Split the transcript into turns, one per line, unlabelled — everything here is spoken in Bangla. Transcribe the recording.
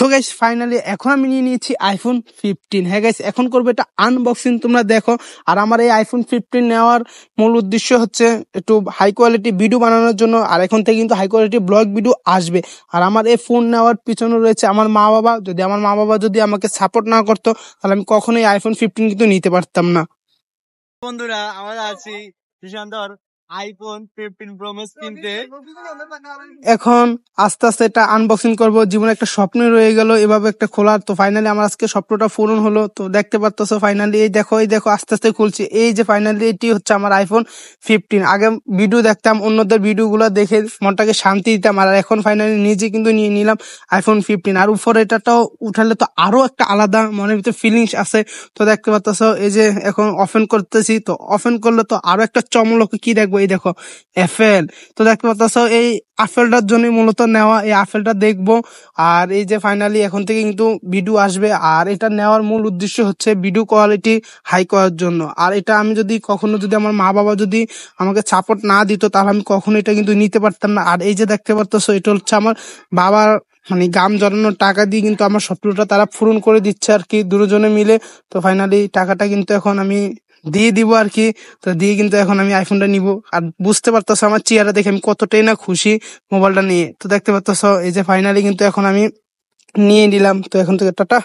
সো গাইস ফাইনালি এখন আমি নিয়ে নিয়েছি আইফোন 15। হ্যাঁ গাইস, এখন করবো এটা আনবক্সিং, তোমরা দেখো। আর আমার এই আইফোন 15 নেওয়ার মূল উদ্দেশ্য হচ্ছে একটু হাই কোয়ালিটি ভিডিও বানানোর জন্য। আর এখন থেকে কিন্তু হাই কোয়ালিটি ব্লগ ভিডিও আসবে। আর আমার এই ফোন নেওয়ার পিছনে রয়েছে আমার মা বাবা। যদি আমার মা বাবা যদি আমাকে সাপোর্ট না করতো তাহলে আমি কখনোই আইফোন 15 কিন্তু নিতে পারতাম না।
বন্ধুরা, আমরা আছি সুশান্তর আইফোন 15 প্রো ম্যাক্স কিনতে।
এখন আস্তে আস্তে এটা আনবক্সিং করব। জীবনে একটা স্বপ্ন রয়ে গেল এভাবে একটা খোলার, তো ফাইনালি আমার আজকে স্বপ্নটা পূরণ হলো। তো দেখতে পারতেছো ফাইনালি এই দেখো আস্তে আস্তে খুলছি। এই যে ফাইনালি এটি হচ্ছে আমার আইফোন 15। আগে ভিডিও দেখতাম, অন্যদের ভিডিও গুলো দেখে মনটাকে শান্তি দিতাম, আর এখন ফাইনালি নিজে কিন্তু নিয়ে নিলাম আইফোন 15। আর উপরে এটাটাও উঠালে তো আরো একটা আলাদা মনের ভিতরে ফিলিংস আছে। তো দেখতে পারতেছো এই যে এখন ওপেন করতেছি, তো ওপেন করলে তো আরো একটা চমলক কি দেখবো, এই দেখো অ্যাপেল। তো দেখতে পাচ্ছ এই আপেলটার জন্য মূলত নেওয়া, এই আপেলটা দেখবো। আর এই যে ফাইনালি এখন থেকে কিন্তু ভিডিও আসবে। আর এটা নেওয়ার মূল উদ্দেশ্য হচ্ছে ভিডিও কোয়ালিটি হাই করার জন্য। আর এটা আমি যদি কখনো যদি আমার মা বাবা যদি আমাকে সাপোর্ট না দিত তাহলে আমি কখনো এটা কিন্তু নিতে পারতাম না। আর এই যে দেখতে পাচ্ছ এটা হচ্ছে আমার বাবার মানে গাম জড়ানোর টাকা দিয়ে কিন্তু আমার স্বপ্নটা তারা পূরণ করে দিচ্ছে আর কি, দুজনে মিলে। তো ফাইনালি টাকাটা কিন্তু এখন আমি দিয়ে দিব আর কি। তো দিয়ে কিন্তু এখন আমি আইফোনটা নিব। আর বুঝতে পারতেছো আমার চেহারা দেখে আমি কতটাই না খুশি মোবাইলটা নিয়ে। তো দেখতে পারতেছো এই যে ফাইনালি কিন্তু এখন আমি নিয়ে নিলাম। তো এখন থেকে টাটা।